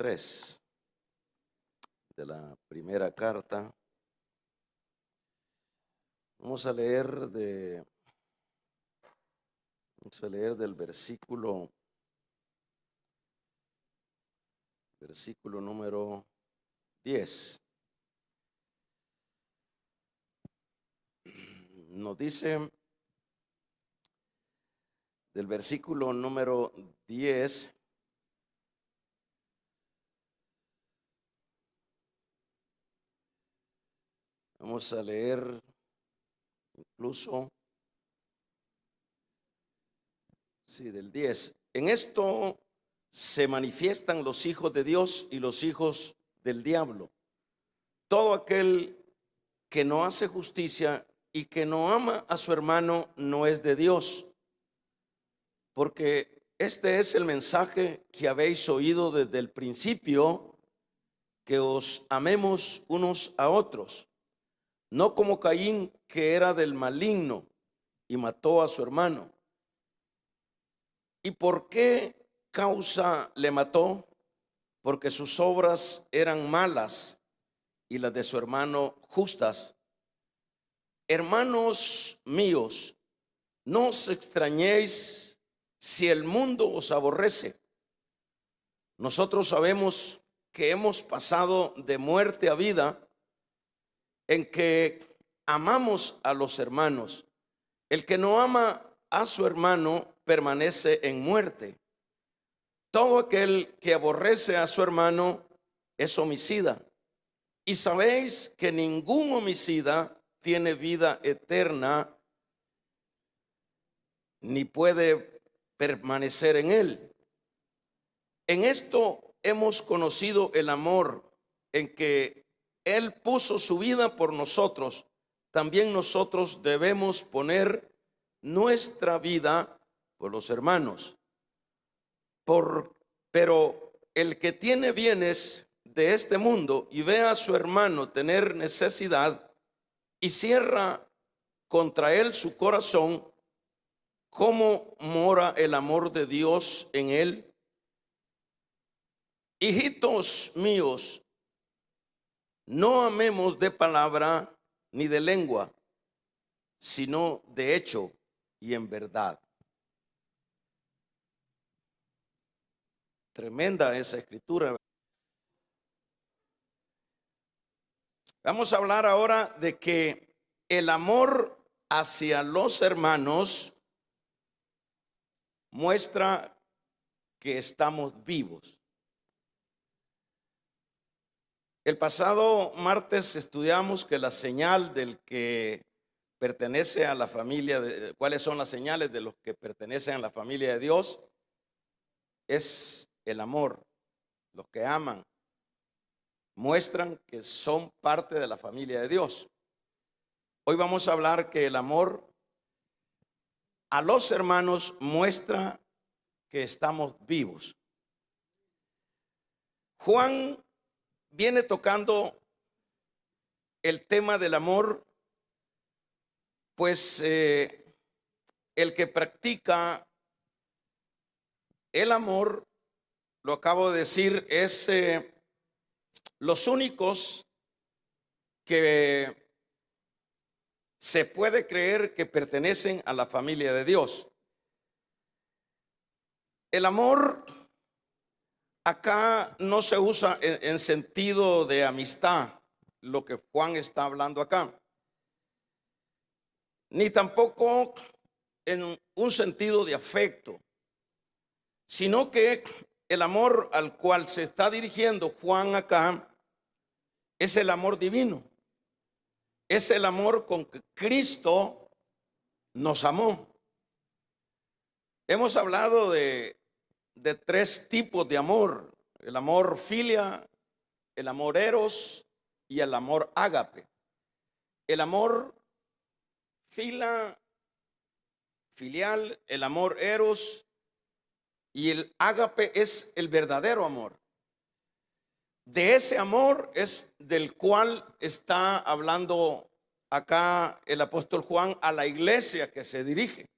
3 de la primera carta. Vamos a leer del versículo número 10. Nos dice del versículo número 10. Vamos a leer incluso, del 10. En esto se manifiestan los hijos de Dios y los hijos del diablo. Todo aquel que no hace justicia y que no ama a su hermano no es de Dios. Porque este es el mensaje que habéis oído desde el principio, que os amemos unos a otros. No como Caín, que era del maligno y mató a su hermano. ¿Y por qué causa le mató? Porque sus obras eran malas y las de su hermano justas. Hermanos míos, no os extrañéis si el mundo os aborrece. Nosotros sabemos que hemos pasado de muerte a vida, en que amamos a los hermanos. El que no ama a su hermano permanece en muerte. Todo aquel que aborrece a su hermano es homicida. Y sabéis que ningún homicida tiene vida eterna, ni puede permanecer en él. En esto hemos conocido el amor, en que Él puso su vida por nosotros. También nosotros debemos poner nuestra vida por los hermanos. Pero el que tiene bienes de este mundo y ve a su hermano tener necesidad y cierra contra él su corazón, ¿cómo mora el amor de Dios en él? Hijitos míos, no amemos de palabra ni de lengua, sino de hecho y en verdad. Tremenda esa escritura. Vamos a hablar ahora de que el amor hacia los hermanos muestra que estamos vivos. El pasado martes estudiamos que la señal del que pertenece a la familia, cuáles son las señales de los que pertenecen a la familia de Dios, es el amor. Los que aman muestran que son parte de la familia de Dios. Hoy vamos a hablar que el amor a los hermanos muestra que estamos vivos. Juan viene tocando el tema del amor, pues el que practica el amor, lo acabo de decir, es los únicos que se puede creer que pertenecen a la familia de Dios. El amor acá no se usa en sentido de amistad, lo que Juan está hablando acá, ni tampoco en un sentido de afecto, sino que el amor al cual se está dirigiendo Juan acá es el amor divino, es el amor con que Cristo nos amó. Hemos hablado de tres tipos de amor: el amor filia, el amor eros y el amor ágape. El amor filial, el amor eros y el ágape es el verdadero amor. De ese amor es del cual está hablando acá el apóstol Juan a la iglesia que se dirige.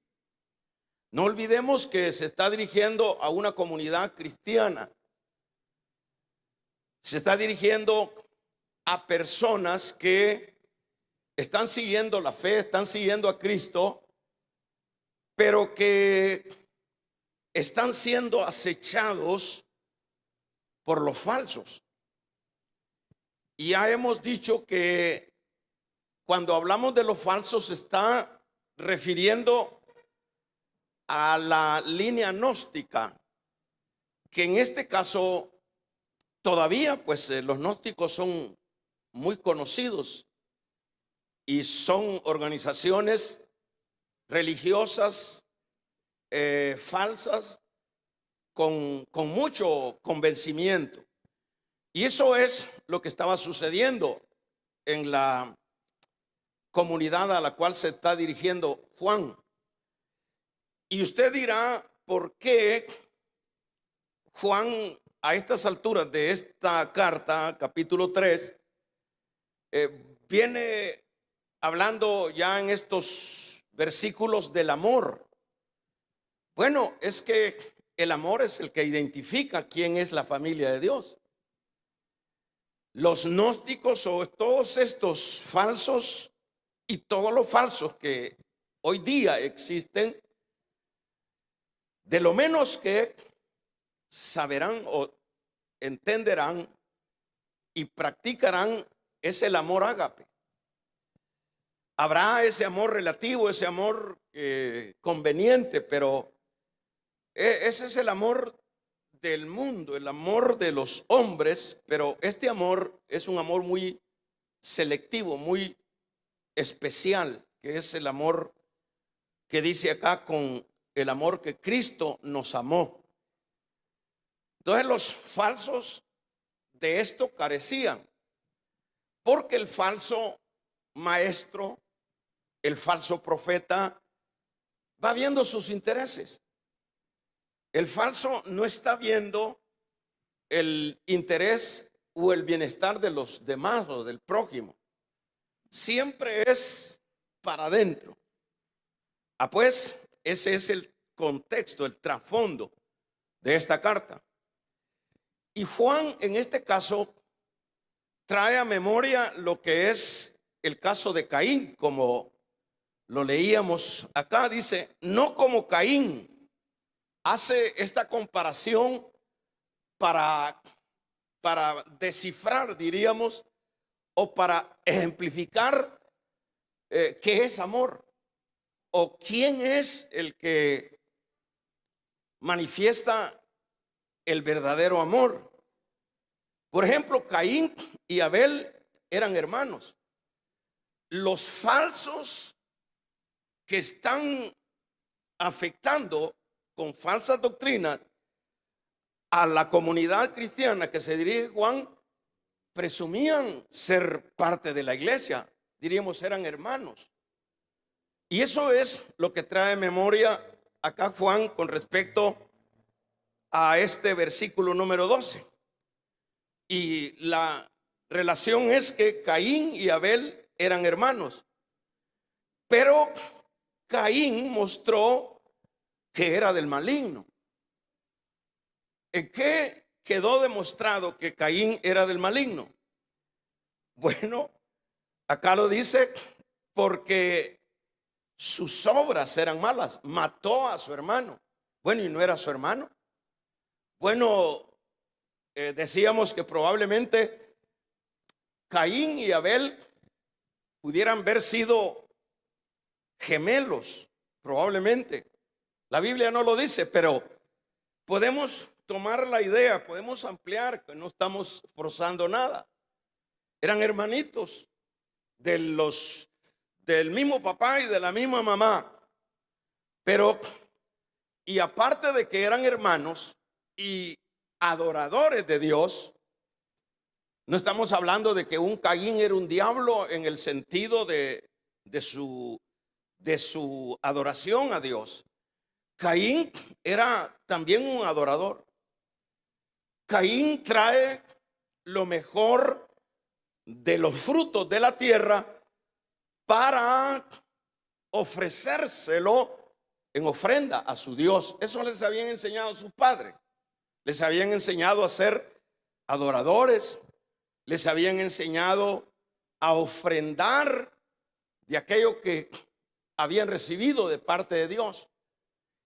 No olvidemos que se está dirigiendo a una comunidad cristiana. Se está dirigiendo a personas que están siguiendo la fe, están siguiendo a Cristo, pero que están siendo acechados por los falsos. Y ya hemos dicho que cuando hablamos de los falsos se está refiriendo a la línea gnóstica, que en este caso todavía pues los gnósticos son muy conocidos y son organizaciones religiosas falsas con mucho convencimiento. Y eso es lo que estaba sucediendo en la comunidad a la cual se está dirigiendo Juan. Y usted dirá, ¿por qué Juan a estas alturas de esta carta, capítulo 3, viene hablando ya en estos versículos del amor? Bueno, es que el amor es el que identifica quién es la familia de Dios. Los gnósticos o todos estos falsos y todos los falsos que hoy día existen, de lo menos que saberán o entenderán y practicarán es el amor ágape. Habrá ese amor relativo, ese amor conveniente, pero ese es el amor del mundo, el amor de los hombres, pero este amor es un amor muy selectivo, muy especial, que es el amor que dice acá, con el amor que Cristo nos amó. Entonces los falsos de esto carecían, porque el falso maestro, el falso profeta, va viendo sus intereses. El falso no está viendo el interés o el bienestar de los demás o del prójimo. Siempre es para adentro. Pues ese es el contexto, el trasfondo de esta carta. Y Juan en este caso trae a memoria lo que es el caso de Caín, como lo leíamos acá. Dice, no como Caín. Hace esta comparación para descifrar, diríamos, o para ejemplificar qué es amor o quién es el que manifiesta el verdadero amor. Por ejemplo, Caín y Abel eran hermanos. Los falsos que están afectando con falsas doctrinas a la comunidad cristiana que se dirige Juan, presumían ser parte de la iglesia, diríamos eran hermanos. Y eso es lo que trae memoria acá Juan con respecto a este versículo número 12. Y la relación es que Caín y Abel eran hermanos, pero Caín mostró que era del maligno. ¿En qué quedó demostrado que Caín era del maligno? Bueno, acá lo dice, porque sus obras eran malas. Mató a su hermano. Bueno, ¿y no era su hermano? Bueno, decíamos que probablemente Caín y Abel pudieran haber sido gemelos, probablemente. La Biblia no lo dice, pero podemos tomar la idea, podemos ampliar, que no estamos forzando nada. Eran hermanitos del mismo papá y de la misma mamá. Pero, y aparte de que eran hermanos y adoradores de Dios, no estamos hablando de que un Caín era un diablo en el sentido de su adoración a Dios. Caín era también un adorador. Caín trae lo mejor de los frutos de la tierra para ofrecérselo en ofrenda a su Dios. Eso les habían enseñado sus padres. Les habían enseñado a hacer adoradores, les habían enseñado a ofrendar de aquello que habían recibido de parte de Dios.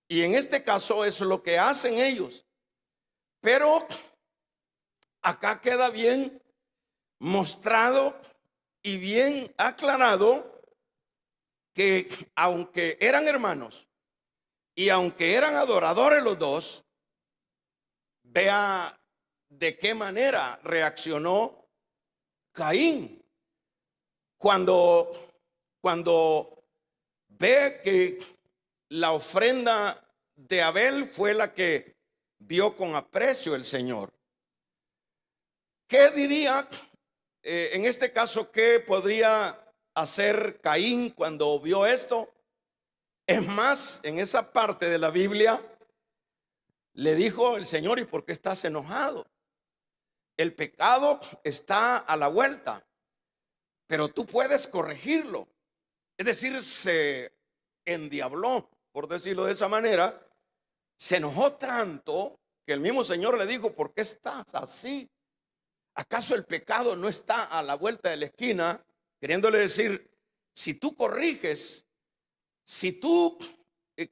Y en este caso es lo que hacen ellos. Pero acá queda bien mostrado y bien aclarado que aunque eran hermanos y aunque eran adoradores los dos, vea de qué manera reaccionó Caín cuando ve que la ofrenda de Abel fue la que vio con aprecio el Señor. ¿Qué diría en este caso? ¿Qué podría hacer Caín cuando vio esto? Es más, en esa parte de la Biblia le dijo el Señor: ¿y por qué estás enojado? El pecado está a la vuelta, pero tú puedes corregirlo. Es decir, se endiabló, por decirlo de esa manera. Se enojó tanto que el mismo Señor le dijo: ¿por qué estás así? ¿Acaso el pecado no está a la vuelta de la esquina? Queriéndole decir, si tú corriges, si tú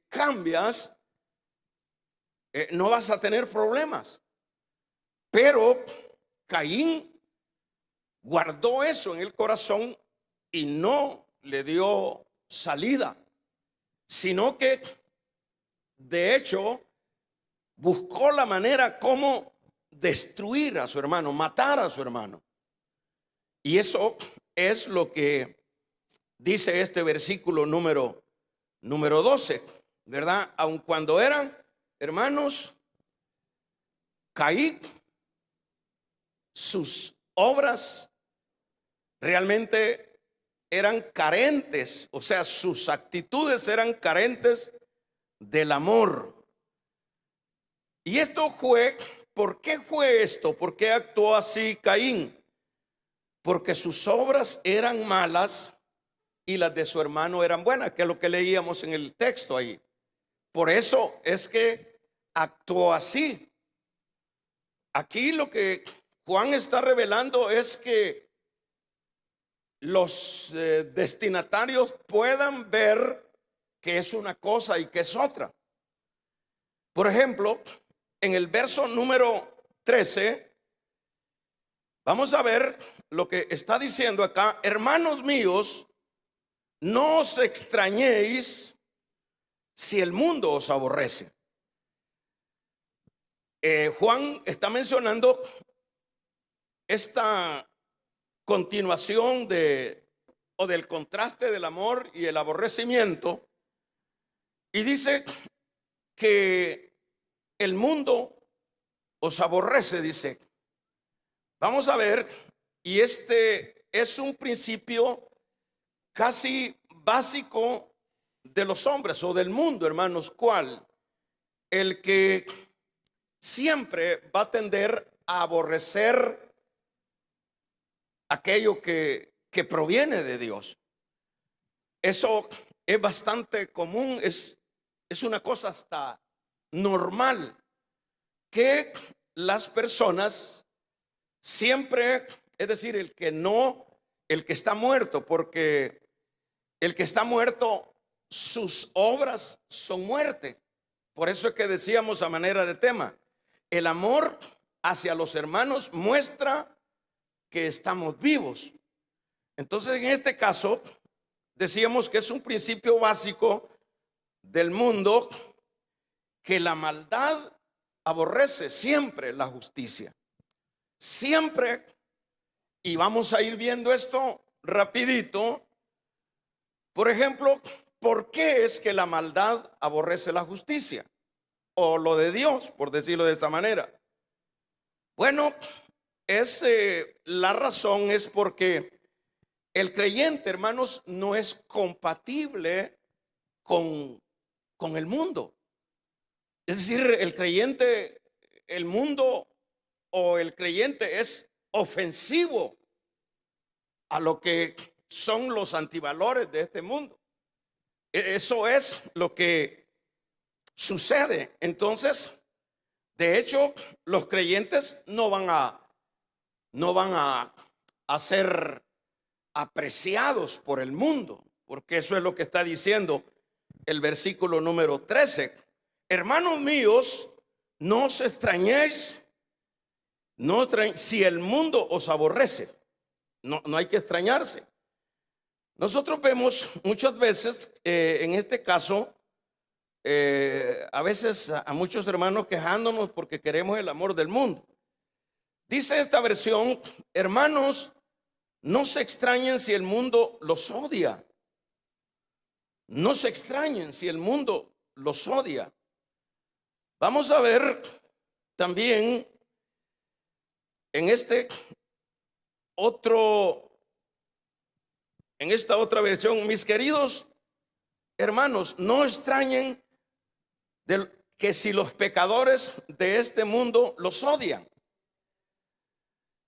cambias, no vas a tener problemas. Pero Caín guardó eso en el corazón y no le dio salida, sino que de hecho buscó la manera como destruir a su hermano, matar a su hermano. Y eso es lo que dice este versículo número 12, ¿verdad? Aun cuando eran hermanos, Caín, sus obras realmente eran carentes, o sea, sus actitudes eran carentes del amor. Y esto fue, ¿por qué fue esto? ¿Por qué actuó así Caín? Porque sus obras eran malas y las de su hermano eran buenas, que es lo que leíamos en el texto ahí. Por eso es que actuó así. Aquí lo que Juan está revelando es que los destinatarios puedan ver que es una cosa y que es otra. Por ejemplo, en el verso número 13, vamos a ver lo que está diciendo acá: hermanos míos, no os extrañéis si el mundo os aborrece. Juan está mencionando esta continuación del contraste del amor y el aborrecimiento, y dice que el mundo os aborrece, dice. Vamos a ver, y este es un principio casi básico de los hombres o del mundo, hermanos. ¿Cuál? El que siempre va a tender a aborrecer aquello que proviene de Dios. Eso es bastante común, es una cosa hasta normal, que las personas siempre, es decir, el que está muerto, porque el que está muerto, sus obras son muerte. Por eso es que decíamos a manera de tema, el amor hacia los hermanos muestra que estamos vivos. Entonces, en este caso, decíamos que es un principio básico del mundo, que la maldad aborrece siempre la justicia. Siempre. Y vamos a ir viendo esto rapidito. Por ejemplo, ¿por qué es que la maldad aborrece la justicia? O lo de Dios, por decirlo de esta manera. Bueno, la razón es porque el creyente, hermanos, no es compatible con el mundo. Es decir, el creyente, el mundo o el creyente es ofensivo a lo que son los antivalores de este mundo. Eso es lo que sucede. Entonces, de hecho, los creyentes no van a no van a ser apreciados por el mundo, porque eso es lo que está diciendo el versículo número 13. Hermanos míos, no os extrañéis, si el mundo os aborrece. No hay que extrañarse. Nosotros vemos muchas veces, en este caso, a veces a muchos hermanos quejándonos porque queremos el amor del mundo. Dice esta versión: hermanos, no se extrañen si el mundo los odia. No se extrañen si el mundo los odia. Vamos a ver también en esta otra versión: mis queridos hermanos, no extrañen que si los pecadores de este mundo los odian.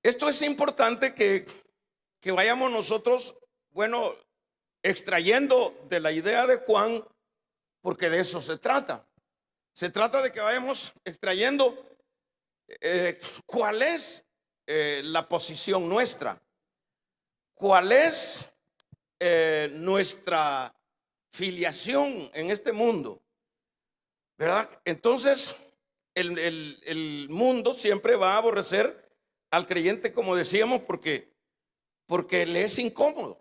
Esto es importante que vayamos nosotros, bueno, extrayendo de la idea de Juan, porque de eso se trata. Se trata de que vayamos extrayendo cuál es la posición nuestra, cuál es nuestra filiación en este mundo, ¿verdad? Entonces, el mundo siempre va a aborrecer al creyente, como decíamos, porque le es incómodo.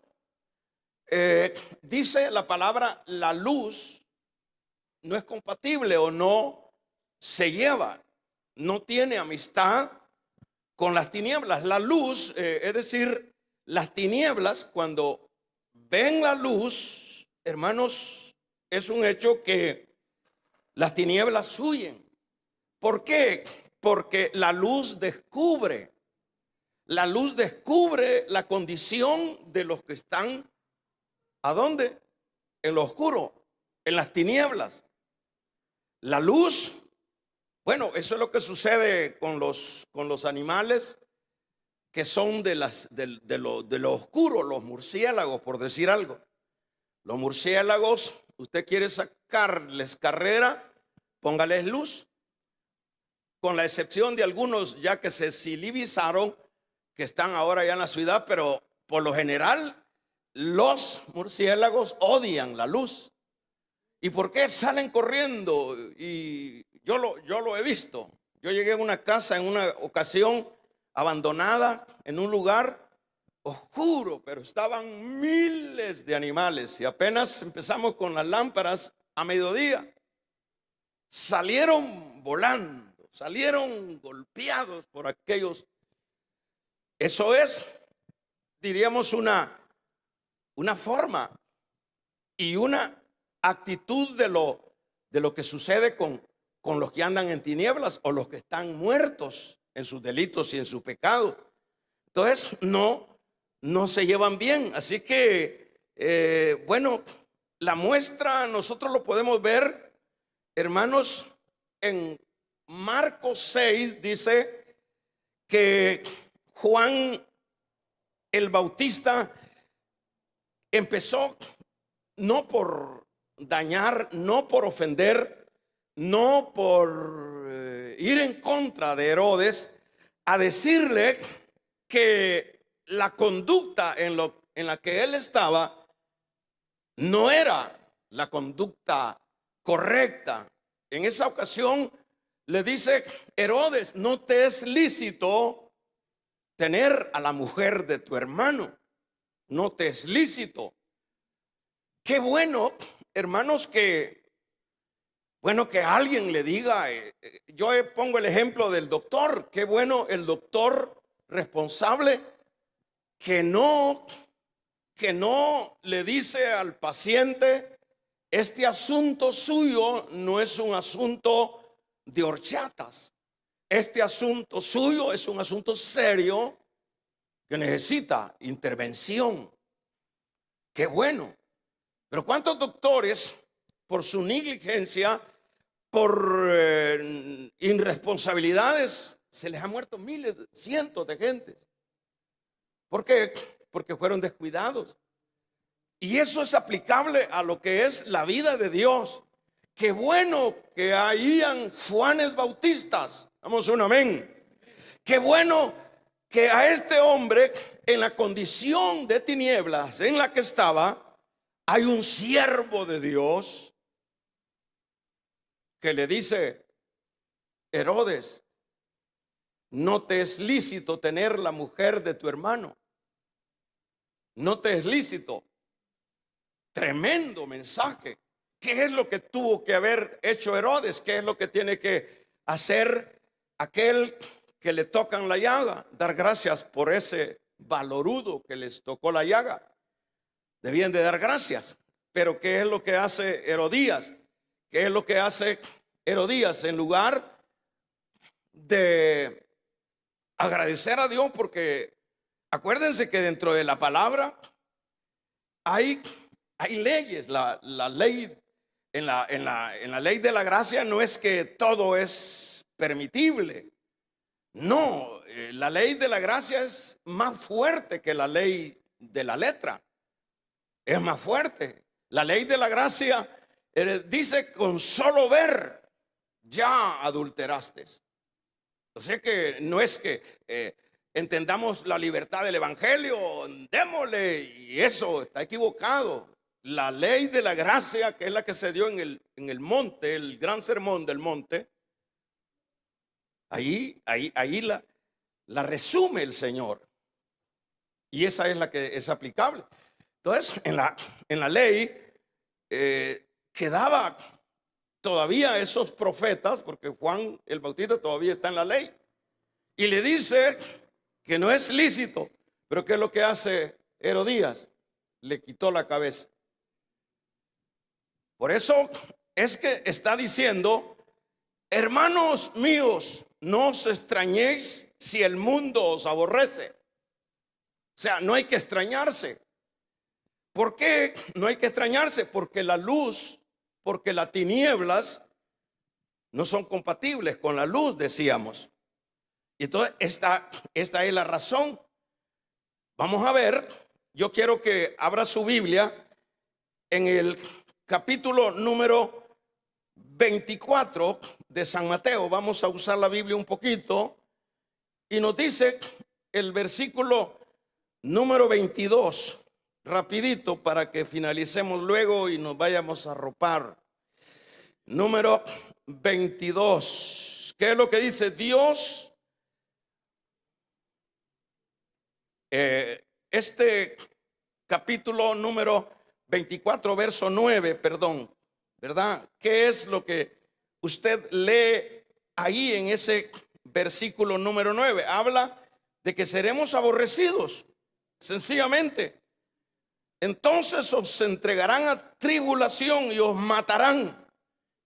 Dice la palabra: la luz no es compatible o no se lleva, no tiene amistad con las tinieblas. La luz, es decir, las tinieblas, cuando ven la luz, hermanos, es un hecho que las tinieblas huyen. ¿Por qué? Porque la luz descubre la condición de los que están, ¿a dónde? En lo oscuro, en las tinieblas. La luz, bueno, eso es lo que sucede con los animales que son de lo oscuro, los murciélagos, por decir algo. Los murciélagos, usted quiere sacarles carrera, póngales luz, con la excepción de algunos ya que se civilizaron, que están ahora ya en la ciudad, pero por lo general los murciélagos odian la luz. ¿Y por qué salen corriendo? Y yo lo he visto. Yo llegué a una casa en una ocasión abandonada, en un lugar oscuro, pero estaban miles de animales, y apenas empezamos con las lámparas a mediodía, salieron volando, salieron golpeados por aquellos. Eso es, diríamos, una forma y una actitud de lo que sucede con los que andan en tinieblas o los que están muertos en sus delitos y en su pecado. Entonces no se llevan bien. Así que bueno, la muestra nosotros lo podemos ver, hermanos, en Marcos 6 dice que Juan el Bautista empezó no por dañar, no por ofender, no por ir en contra de Herodes, a decirle que la conducta en la que él estaba no era la conducta correcta. En esa ocasión le dice: Herodes, no te es lícito tener a la mujer de tu hermano, no te es lícito. Qué bueno, hermanos, que alguien le diga, yo pongo el ejemplo del doctor. Qué bueno el doctor responsable que no le dice al paciente: este asunto suyo no es un asunto de horchatas, este asunto suyo es un asunto serio que necesita intervención. Qué bueno. Pero ¿cuántos doctores, por su negligencia, por irresponsabilidades, se les ha muerto miles, cientos de gentes? ¿Por qué? Porque fueron descuidados. Y eso es aplicable a lo que es la vida de Dios. Qué bueno que hayan Juanes Bautistas. Damos un amén. Qué bueno que a este hombre, en la condición de tinieblas en la que estaba, hay un siervo de Dios que le dice: Herodes, no te es lícito tener la mujer de tu hermano. No te es lícito. Tremendo mensaje. ¿Qué es lo que tuvo que haber hecho Herodes? ¿Qué es lo que tiene que hacer aquel que le tocan la llaga? Dar gracias por ese valorudo que les tocó la llaga. Debían de dar gracias. Pero ¿qué es lo que hace Herodías? ¿Qué es lo que hace Herodías? En lugar de agradecer a Dios, porque acuérdense que dentro de la palabra hay leyes. La ley en la ley de la gracia no es que todo es permitible. No, la ley de la gracia es más fuerte que la ley de la letra. Es más fuerte. La ley de la gracia dice: con solo ver ya adulteraste. O sea que no es que entendamos la libertad del evangelio, démosle, y eso está equivocado. La ley de la gracia, que es la que se dio en el monte, el gran sermón del monte, ahí la resume el Señor. Y esa es la que es aplicable. Entonces, en la ley quedaba todavía esos profetas, porque Juan el Bautista todavía está en la ley, y le dice que no es lícito. Pero ¿qué es lo que hace Herodías? Le quitó la cabeza. Por eso es que está diciendo: hermanos míos, no os extrañéis si el mundo os aborrece. O sea, no hay que extrañarse. ¿Por qué no hay que extrañarse? Porque la luz, porque las tinieblas no son compatibles con la luz, decíamos. Y entonces esta es la razón. Vamos a ver, yo quiero que abra su Biblia en el capítulo número 24 de San Mateo. Vamos a usar la Biblia un poquito. Y nos dice el versículo número 22. Rapidito para que finalicemos luego y nos vayamos a arropar. Número 22. ¿Qué es lo que dice? Dios, este capítulo número 24, verso 9, perdón, ¿verdad? ¿Qué es lo que usted lee ahí en ese versículo número 9? Habla de que seremos aborrecidos, sencillamente. Entonces os entregarán a tribulación y os matarán,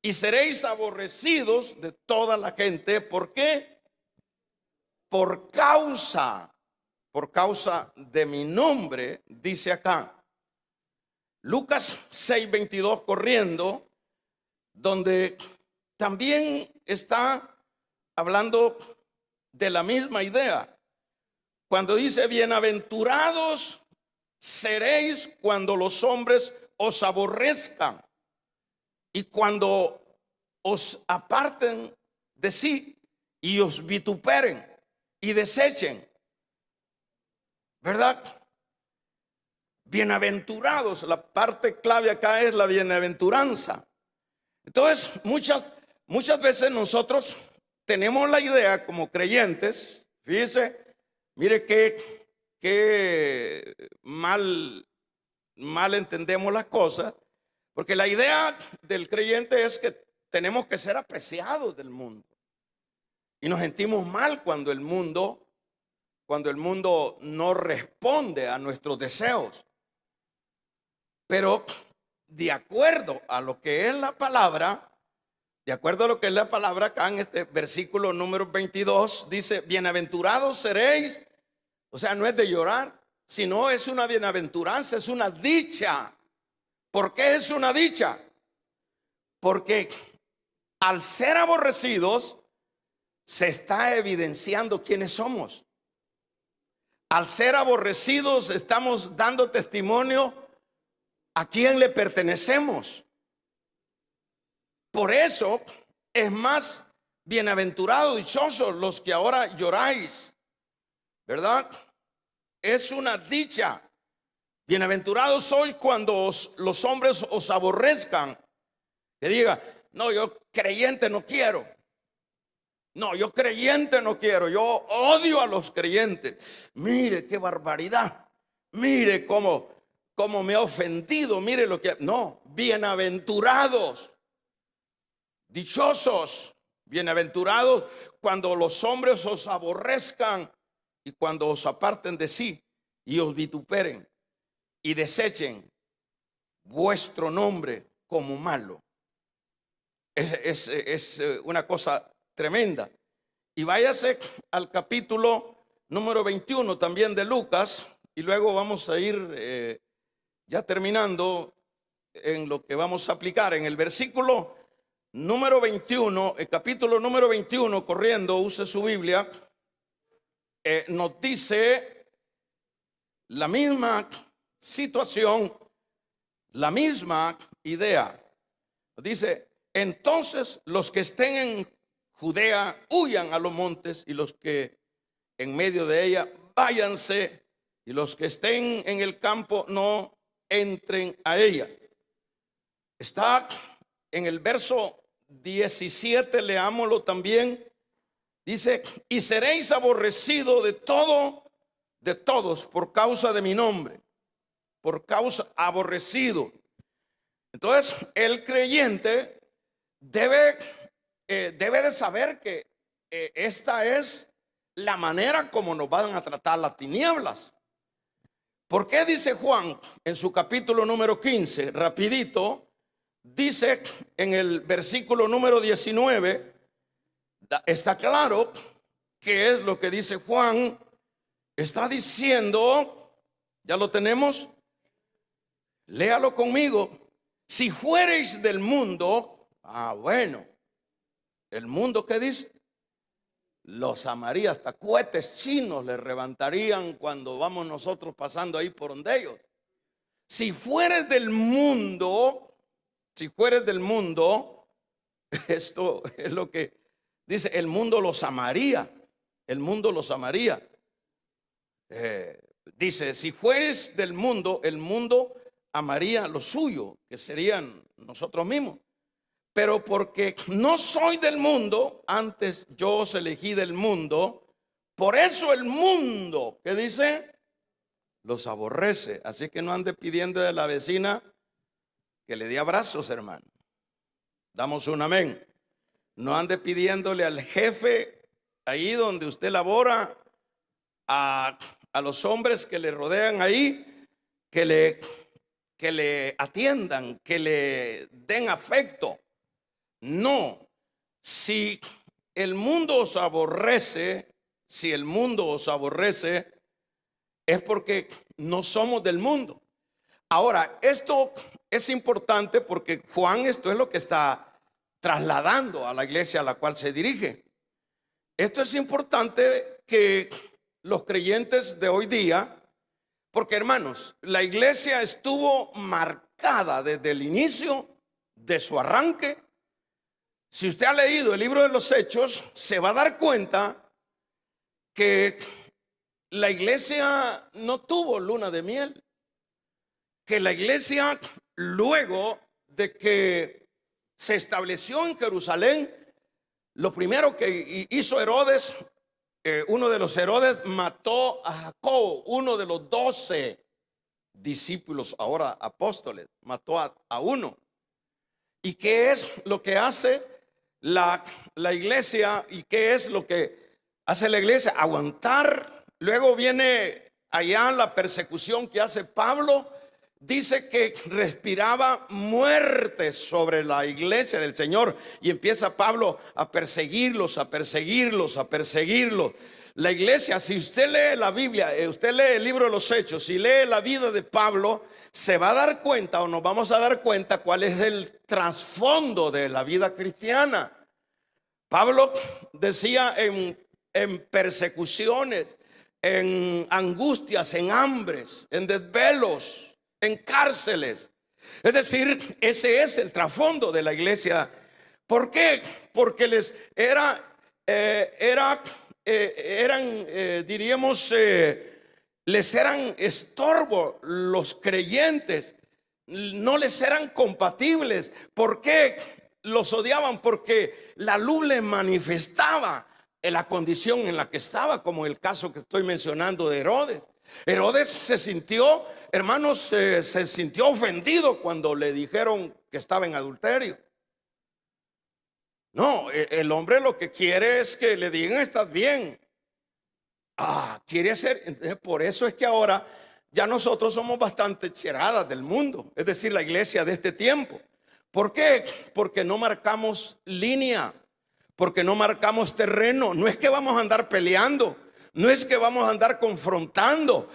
y seréis aborrecidos de toda la gente. ¿Por qué? Por causa de mi nombre, dice acá. Lucas 6:22 corriendo, donde también está hablando de la misma idea. Cuando dice: bienaventurados seréis cuando los hombres os aborrezcan y cuando os aparten de sí y os vituperen y desechen. ¿Verdad? Bienaventurados, la parte clave acá es la bienaventuranza. Entonces, muchas veces nosotros tenemos la idea como creyentes, fíjese, mire qué mal entendemos las cosas, porque la idea del creyente es que tenemos que ser apreciados del mundo, y nos sentimos mal cuando el mundo no responde a nuestros deseos. Pero de acuerdo a lo que es la palabra, acá en este versículo número 22 dice: bienaventurados seréis. O sea, no es de llorar, sino es una bienaventuranza, es una dicha. ¿Por qué es una dicha? Porque al ser aborrecidos se está evidenciando quiénes somos. Al ser aborrecidos estamos dando testimonio a quién le pertenecemos. Por eso es más bienaventurado, dichosos los que ahora lloráis, ¿verdad? Es una dicha. Bienaventurados sois cuando los hombres os aborrezcan. Que diga, no, yo creyente no quiero. No, yo creyente no quiero. Yo odio a los creyentes. Mire qué barbaridad. Mire cómo me ha ofendido. Mire lo que... No, bienaventurados, dichosos, bienaventurados cuando los hombres os aborrezcan y cuando os aparten de sí y os vituperen y desechen vuestro nombre como malo. Es una cosa tremenda. Y váyase al capítulo número 21 también de Lucas, y luego vamos a ir ya terminando en lo que vamos a aplicar. En el versículo número 21, el capítulo número 21, corriendo, use su Biblia, nos dice la misma situación, la misma idea. Dice, entonces los que estén en Judea huyan a los montes, y los que en medio de ella váyanse, y los que estén en el campo no entren a ella. Está en el verso 17, leámoslo también. Dice, y seréis aborrecidos de todos por causa de mi nombre. Por causa, aborrecido. Entonces el creyente debe de saber que esta es la manera como nos van a tratar las tinieblas. ¿Por qué dice Juan en su capítulo número 15? Rapidito, dice en el versículo número 19, está claro que es lo que dice Juan. Está diciendo, ya lo tenemos, léalo conmigo. Si fuereis del mundo, bueno, el mundo, ¿qué dice? Los amaría, hasta cohetes chinos le levantarían cuando vamos nosotros pasando ahí por donde ellos. Si fueres del mundo, esto es lo que dice, el mundo los amaría, el mundo los amaría. Dice, si fueres del mundo, el mundo amaría lo suyo, que serían nosotros mismos. Pero porque no soy del mundo, antes yo os elegí del mundo, por eso el mundo, ¿qué dice? Los aborrece. Así que no ande pidiendo a la vecina que le dé abrazos, hermano. Damos un amén. No ande pidiéndole al jefe ahí donde usted labora, a los hombres que le rodean ahí, que le atiendan, que le den afecto. No, si el mundo os aborrece, es porque no somos del mundo. Ahora, esto es importante porque Juan esto es lo que está trasladando a la iglesia a la cual se dirige. Esto es importante que los creyentes de hoy día, porque hermanos, la iglesia estuvo marcada desde el inicio de su arranque. Si usted ha leído el libro de los Hechos, se va a dar cuenta que la iglesia no tuvo luna de miel, que la iglesia, luego de que se estableció en Jerusalén, lo primero que hizo Herodes, uno de los Herodes, mató a Jacobo, uno de los 12 discípulos, ahora apóstoles, mató a uno. ¿Y qué es lo que hace la iglesia? ¿Y qué es lo que hace la iglesia? Aguantar. Luego viene allá la persecución que hace Pablo. Dice que respiraba muerte sobre la iglesia del Señor, y empieza Pablo a perseguirlos. La iglesia, si usted lee la Biblia, usted lee el libro de los Hechos y lee la vida de Pablo, se va a dar cuenta, o nos vamos a dar cuenta, cuál es el trasfondo de la vida cristiana. Pablo decía en persecuciones, en angustias, en hambres, en desvelos, en cárceles. Es decir, ese es el trasfondo de la iglesia. ¿Por qué? Porque les era diríamos, les eran estorbo los creyentes, no les eran compatibles. ¿Por qué los odiaban? Porque la luz les manifestaba en la condición en la que estaba, como el caso que estoy mencionando de Herodes. Herodes se sintió, hermanos, se sintió ofendido cuando le dijeron que estaba en adulterio. No, el hombre lo que quiere es que le digan estás bien. Quiere hacer. Por eso es que ahora ya nosotros somos bastante cheradas del mundo, es decir, la iglesia de este tiempo. ¿Por qué? Porque no marcamos línea, porque no marcamos terreno. No es que vamos a andar peleando, no es que vamos a andar confrontando.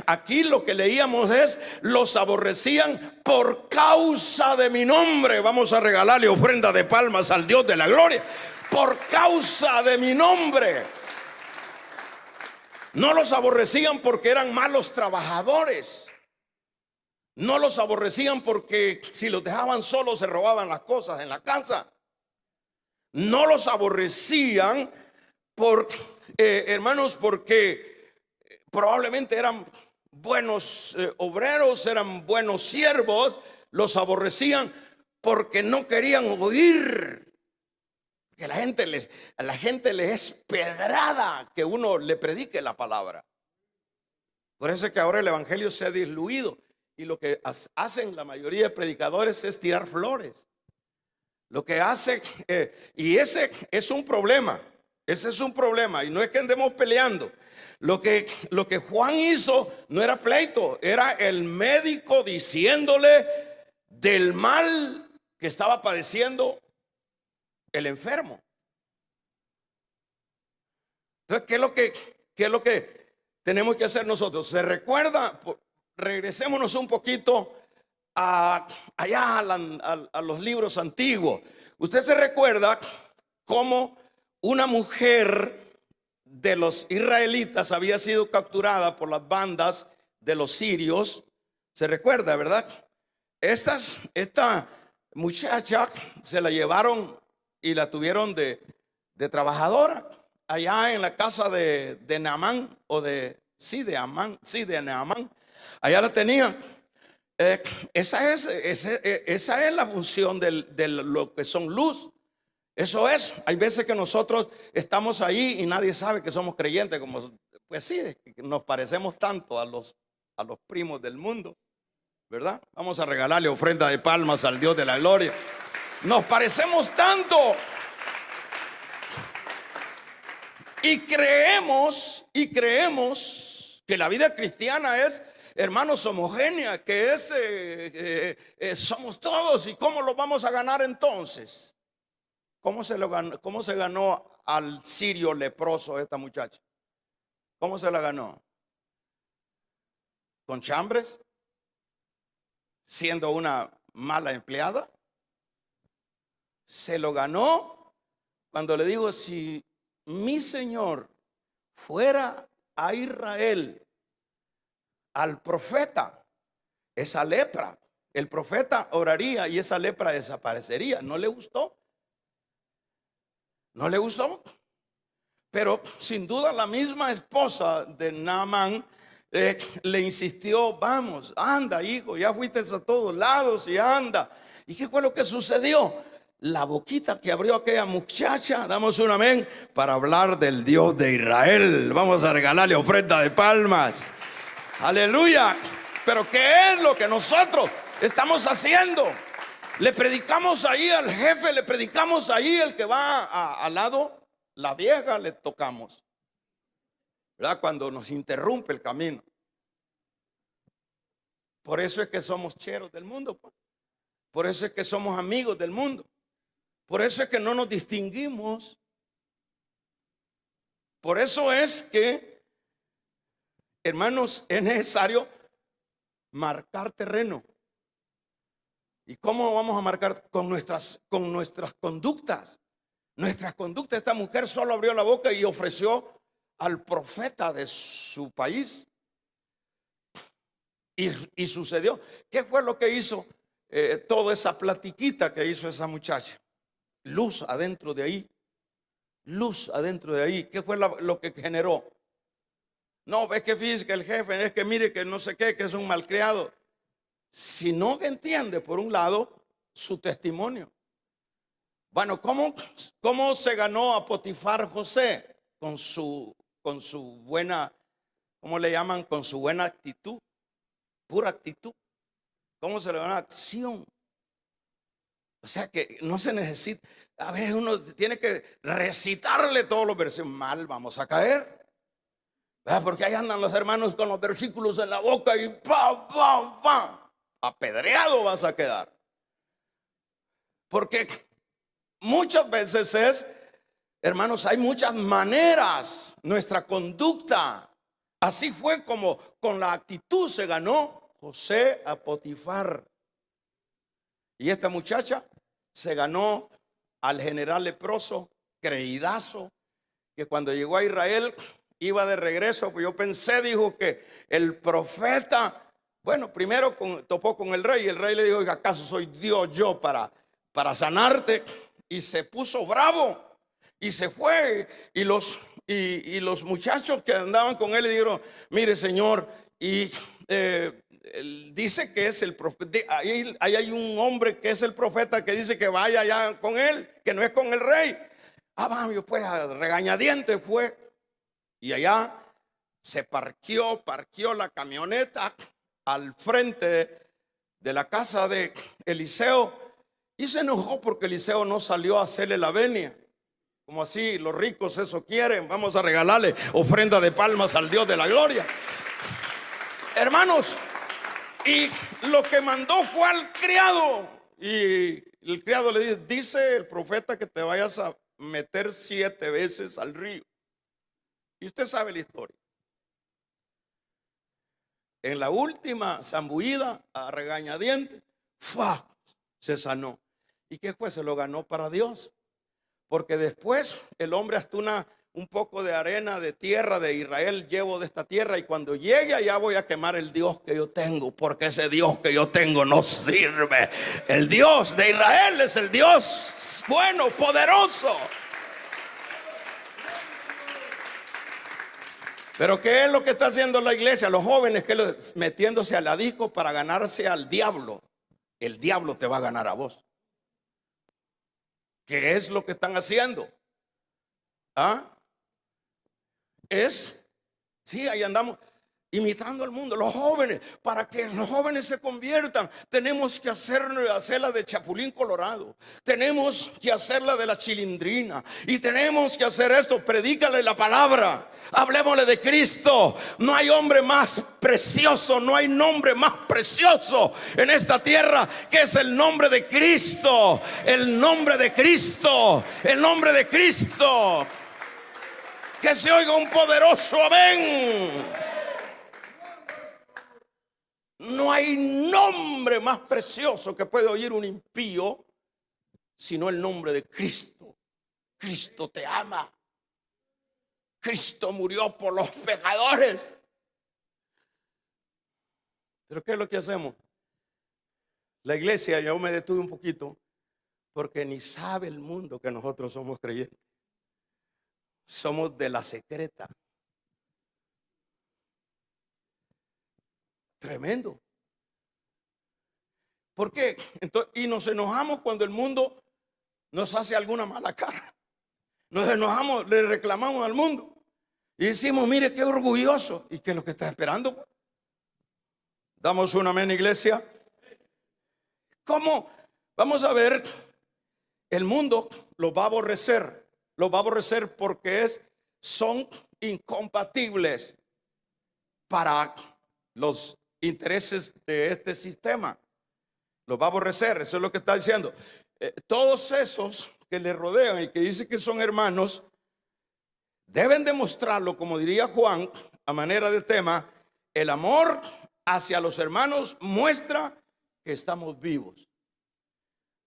Aquí lo que leíamos es: los aborrecían por causa de mi nombre. Vamos a regalarle ofrenda de palmas al Dios de la gloria. Por causa de mi nombre. No los aborrecían porque eran malos trabajadores. No los aborrecían porque si los dejaban solos se robaban las cosas en la casa. No los aborrecían hermanos, porque probablemente eran buenos obreros, eran buenos siervos. Los aborrecían porque no querían oír. Que la gente les es pedrada que uno le predique la palabra. Por eso es que ahora el evangelio se ha diluido, y lo que hacen la mayoría de predicadores es tirar flores. Lo que hace, y ese es un problema. Ese es un problema, y no es que andemos peleando. Lo que Juan hizo no era pleito, era el médico diciéndole del mal que estaba padeciendo el enfermo. Entonces, ¿qué es lo que tenemos que hacer nosotros? ¿Se recuerda? Regresémonos un poquito allá a los libros antiguos. Usted se recuerda cómo una mujer de los israelitas había sido capturada por las bandas de los sirios. Se recuerda, ¿verdad? Esta muchacha se la llevaron y la tuvieron de trabajadora allá en la casa de Naamán, de Naamán. Allá la tenían. Esa es la función de lo que son luz. Eso es. Hay veces que nosotros estamos ahí y nadie sabe que somos creyentes, como pues sí, nos parecemos tanto a los primos del mundo, ¿verdad? Vamos a regalarle ofrenda de palmas al Dios de la gloria. Nos parecemos tanto y creemos que la vida cristiana es, hermanos, homogénea, que somos todos. ¿Y cómo lo vamos a ganar entonces? ¿Cómo se ganó al sirio leproso esta muchacha? ¿Cómo se la ganó? ¿Con chambres? ¿Siendo una mala empleada? Se lo ganó cuando le digo: si mi Señor fuera a Israel, al profeta, esa lepra, el profeta oraría y esa lepra desaparecería. No le gustó. No le gustó. Pero sin duda la misma esposa de Naamán le insistió: vamos, anda hijo, ya fuiste a todos lados y anda. ¿Y qué fue lo que sucedió? La boquita que abrió aquella muchacha, damos un amén, para hablar del Dios de Israel. Vamos a regalarle ofrenda de palmas. Aleluya. Pero ¿qué es lo que nosotros estamos haciendo? Le predicamos ahí al jefe, le predicamos ahí el que va al lado. La vieja le tocamos, ¿verdad? Cuando nos interrumpe el camino. Por eso es que somos cheros del mundo, pues. Por eso es que somos amigos del mundo. Por eso es que no nos distinguimos. Por eso es que, hermanos, es necesario marcar terreno. ¿Y cómo vamos a marcar? Con nuestras conductas. Nuestras conductas. Esta mujer solo abrió la boca y ofreció al profeta de su país. Y sucedió. ¿Qué fue lo que hizo? Toda esa platiquita que hizo esa muchacha. Luz adentro de ahí. luz adentro de ahí. ¿Qué fue lo que generó? No, ves que fíjese que el jefe, es que mire que no sé qué, que es un malcriado. Si no entiende, por un lado, su testimonio. Bueno, ¿cómo se ganó a Potifar José? Con su buena, ¿cómo le llaman? Con su buena actitud, pura actitud. ¿Cómo se le ganó? Acción. O sea que no se necesita, a veces uno tiene que recitarle todos los versículos. Mal vamos a caer. ¿Verdad? Porque ahí andan los hermanos con los versículos en la boca y ¡pam, pam, pam! Apedreado vas a quedar. Porque muchas veces hermanos, hay muchas maneras, nuestra conducta. Así fue como con la actitud se ganó José a Potifar. Y esta muchacha se ganó al general leproso, creídazo, que cuando llegó a Israel iba de regreso. Pues yo pensé, dijo, que el profeta, bueno, primero topó con el rey, y el rey le dijo: ¿acaso soy Dios yo para sanarte? Y se puso bravo y se fue. Y los muchachos que andaban con él le dijeron: mire, señor, y él dice que es el profeta. Ahí hay un hombre que es el profeta, que dice que vaya allá con él, que no es con el rey. Vamos, pues a regañadientes fue. Y allá se parqueó la camioneta al frente de la casa de Eliseo, y se enojó porque Eliseo no salió a hacerle la venia. Como así, los ricos eso quieren, vamos a regalarle ofrenda de palmas al Dios de la gloria. Hermanos, y lo que mandó fue al criado, y el criado le dice el profeta que te vayas a meter 7 veces al río. Y usted sabe la historia. En la última zambullida, a regañadientes, ¡fua!, se sanó. ¿Y qué fue? Se lo ganó para Dios. Porque después el hombre hasta un poco de arena, de tierra de Israel llevo de esta tierra, y cuando llegue allá voy a quemar el Dios que yo tengo, porque ese Dios que yo tengo no sirve. El Dios de Israel es el Dios bueno, poderoso. Pero ¿qué es lo que está haciendo la iglesia? Los jóvenes metiéndose a la disco para ganarse al diablo. El diablo te va a ganar a vos. ¿Qué es lo que están haciendo? Sí, ahí andamos imitando al mundo. Los jóvenes, para que los jóvenes se conviertan, tenemos que hacerla de Chapulín Colorado, tenemos que hacerla de la Chilindrina, y tenemos que hacer esto: predícale la palabra, hablemosle de Cristo. No hay hombre más precioso, no hay nombre más precioso en esta tierra que es el nombre de Cristo. El nombre de Cristo, el nombre de Cristo. Que se oiga un poderoso amén. No hay nombre más precioso que puede oír un impío sino el nombre de Cristo. Cristo te ama. Cristo murió por los pecadores. Pero ¿qué es lo que hacemos? La iglesia, yo me detuve un poquito, porque ni sabe el mundo que nosotros somos creyentes. Somos de la secreta. Tremendo. ¿Por qué? Entonces, y nos enojamos cuando el mundo nos hace alguna mala cara. Nos enojamos, le reclamamos al mundo y decimos: mire qué orgulloso. ¿Y qué es lo que está esperando? Damos un amén, iglesia. ¿Cómo? Vamos a ver. El mundo lo va a aborrecer. Lo va a aborrecer porque son incompatibles para los intereses de este sistema. Lo va a aborrecer. Eso es lo que está diciendo. Todos esos que le rodean y que dicen que son hermanos deben demostrarlo, como diría Juan, a manera de tema: el amor hacia los hermanos muestra que estamos vivos.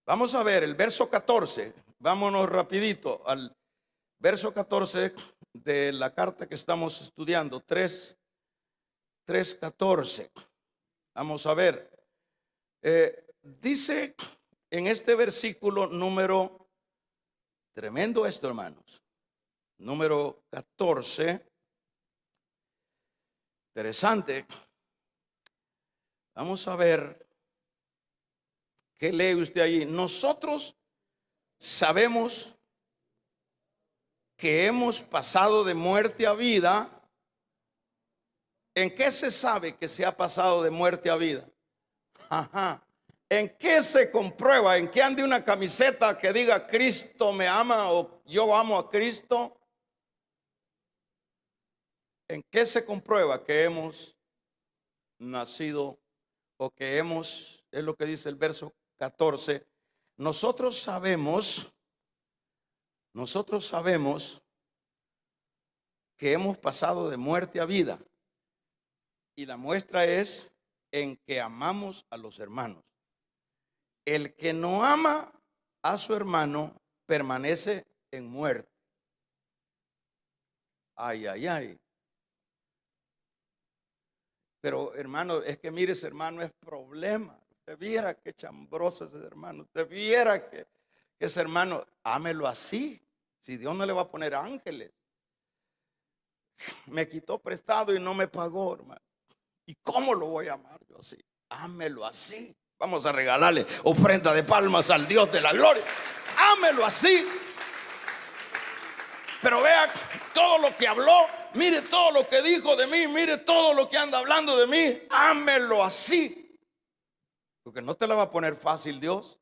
Vamos a ver el verso 14. Vámonos rapidito al verso 14 de la carta que estamos estudiando, 3:14. Vamos a ver. Dice en este versículo número, tremendo esto, hermanos. número 14. Interesante. Vamos a ver qué lee usted allí. Nosotros sabemos que hemos pasado de muerte a vida. ¿En qué se sabe que se ha pasado de muerte a vida? Ajá. ¿En qué se comprueba? ¿En qué ande una camiseta que diga Cristo me ama o yo amo a Cristo? ¿En qué se comprueba que hemos nacido o que hemos, es lo que dice el verso 14? Nosotros sabemos que hemos pasado de muerte a vida. Y la muestra es en que amamos a los hermanos. El que no ama a su hermano permanece en muerte. Ay, ay, ay. Pero hermano, es que mire, ese hermano es problema. Usted viera qué chambroso es ese hermano. Usted viera que ese hermano, ámelo así. Si Dios no le va a poner ángeles. Me quitó prestado y no me pagó, hermano. ¿Y cómo lo voy a amar yo así? Ámelo así. Vamos a regalarle ofrenda de palmas al Dios de la gloria. Ámelo así. Pero vea todo lo que habló. Mire todo lo que dijo de mí. Mire todo lo que anda hablando de mí. Ámelo así. Porque no te la va a poner fácil Dios.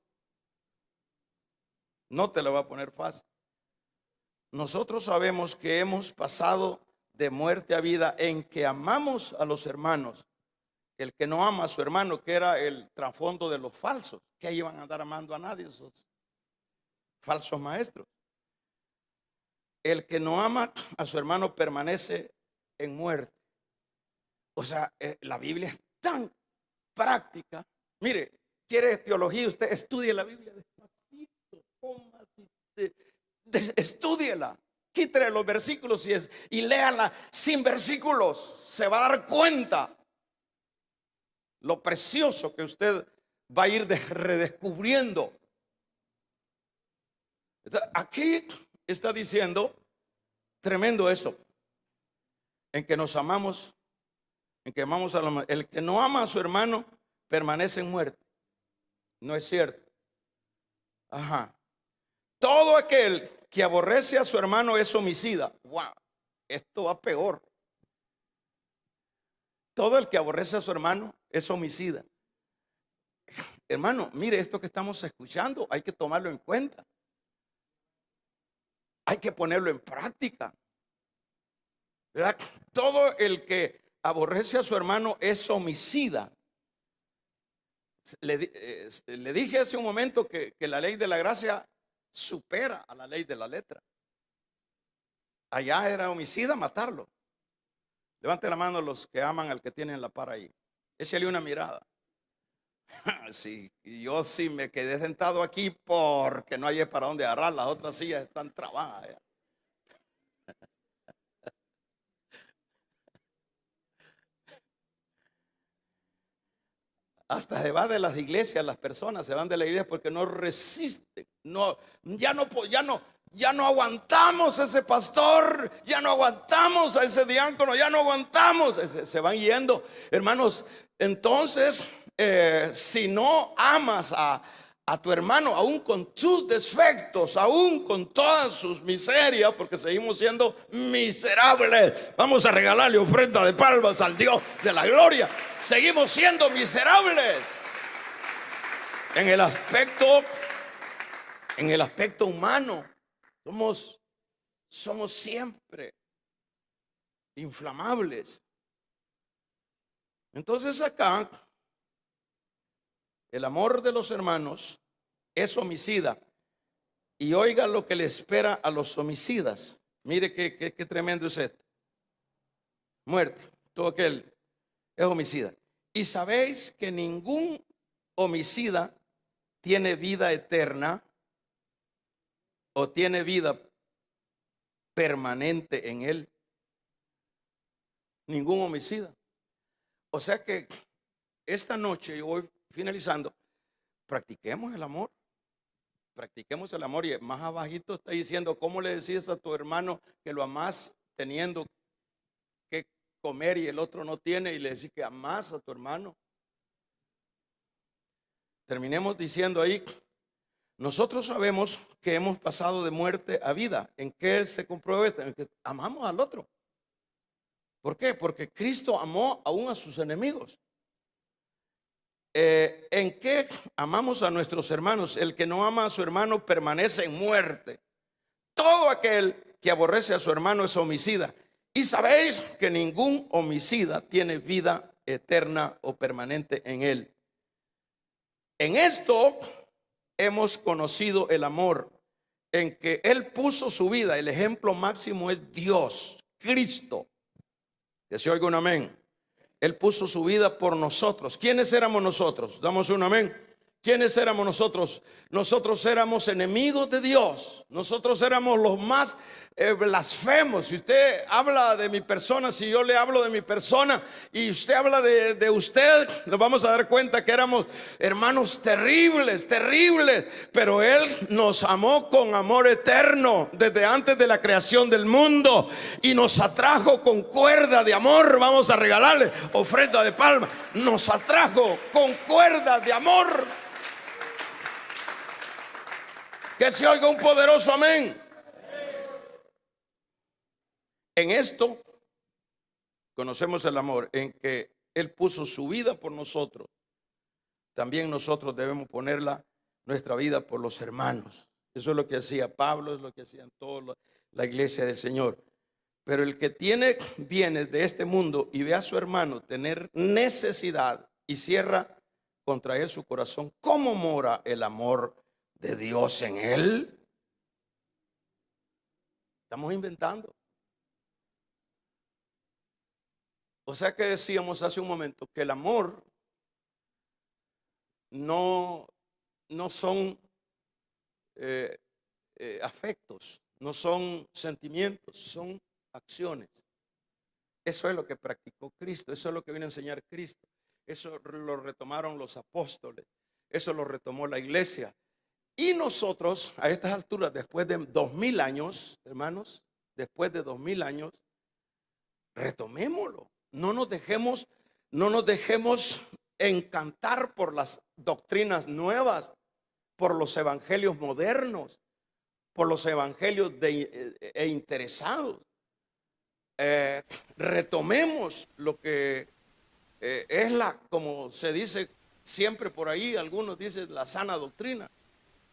No te la va a poner fácil. Nosotros sabemos que hemos pasado de muerte a vida en que amamos a los hermanos. El que no ama a su hermano, que era el trasfondo de los falsos, que iban a andar amando a nadie, esos falsos maestros. El que no ama a su hermano permanece en muerte. O sea, la Biblia es tan práctica. Mire, quiere teología, usted estudie la Biblia despacito, estúdiela. Quítele los versículos y léala sin versículos. Se va a dar cuenta lo precioso que usted va a ir redescubriendo. Aquí está diciendo, tremendo esto, en que nos amamos, en que amamos a los, el que no ama a su hermano permanece en muerte. No es cierto. Ajá. Todo aquel que aborrece a su hermano es homicida. Wow, esto va peor. Todo el que aborrece a su hermano es homicida. Hermano, mire, esto que estamos escuchando hay que tomarlo en cuenta. Hay que ponerlo en práctica. ¿Verdad? Todo el que aborrece a su hermano es homicida. Le dije hace un momento que la ley de la gracia supera a la ley de la letra. Allá era homicida matarlo. Levante la mano los que aman al que tienen la par ahí. Échale una mirada. Sí, yo sí me quedé sentado aquí porque no hay para dónde agarrar. Las otras sillas están trabadas. Hasta se va de las iglesias, las personas se van de la iglesia porque no resisten. No, ya no aguantamos a ese pastor, ya no aguantamos a ese diácono, ya no aguantamos. Se van yendo, hermanos. Entonces, si no amas a tu hermano, aún con sus defectos, aún con todas sus miserias, porque seguimos siendo miserables. Vamos a regalarle ofrenda de palmas al Dios de la gloria. Seguimos siendo miserables en el aspecto humano. Somos siempre inflamables. Entonces acá el amor de los hermanos es homicida. Y oiga lo que le espera a los homicidas. Mire qué tremendo es esto. Muerte. Todo aquel es homicida. Y sabéis que ningún homicida tiene vida eterna o tiene vida permanente en él. Ningún homicida. O sea que esta noche, yo voy finalizando, practiquemos el amor. practiquemos el amor. Y más abajito está diciendo, ¿cómo le decís a tu hermano que lo amás teniendo que comer y el otro no tiene? Y le decís que amás a tu hermano. Terminemos diciendo ahí, nosotros sabemos que hemos pasado de muerte a vida. ¿En qué se comprueba esto? En que amamos al otro. ¿Por qué? Porque Cristo amó aún a sus enemigos. ¿En qué amamos a nuestros hermanos? El que no ama a su hermano permanece en muerte. Todo aquel que aborrece a su hermano es homicida. Y sabéis que ningún homicida tiene vida eterna o permanente en él. En esto hemos conocido el amor, en que Él puso su vida. El ejemplo máximo es Dios, Cristo. Que se oiga un amén. Él puso su vida por nosotros. ¿Quiénes éramos nosotros? Damos un amén. ¿Quiénes éramos nosotros? Nosotros éramos enemigos de Dios. Nosotros éramos los más blasfemos. Si usted habla de mi persona, si yo le hablo de mi persona y usted habla de usted, nos vamos a dar cuenta que éramos hermanos terribles, terribles. Pero Él nos amó con amor eterno desde antes de la creación del mundo y nos atrajo con cuerda de amor. Vamos a regalarle ofrenda de palma. Nos atrajo con cuerda de amor. Que se oiga un poderoso amén. En esto conocemos el amor, en que Él puso su vida por nosotros. También nosotros debemos ponerla, nuestra vida, por los hermanos. Eso es lo que hacía Pablo, es lo que hacían toda la iglesia del Señor. Pero el que tiene bienes de este mundo y ve a su hermano tener necesidad y cierra contra él su corazón, ¿cómo mora el amor de Dios en él? Estamos inventando. O sea que decíamos hace un momento que el amor no son afectos, no son sentimientos, son acciones. Eso es lo que practicó Cristo, eso es lo que vino a enseñar Cristo. Eso lo retomaron los apóstoles, eso lo retomó la iglesia. Y nosotros, a estas alturas, después de 2000 años, hermanos, después de 2000 años, retomémoslo. No nos dejemos encantar por las doctrinas nuevas, por los evangelios modernos, por los evangelios interesados. Retomemos lo que es como se dice siempre por ahí, algunos dicen la sana doctrina.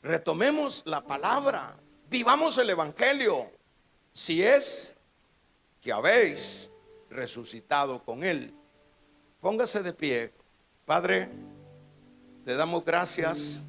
Retomemos la palabra, vivamos el evangelio, si es que habéis resucitado con Él. Póngase de pie. Padre, te damos gracias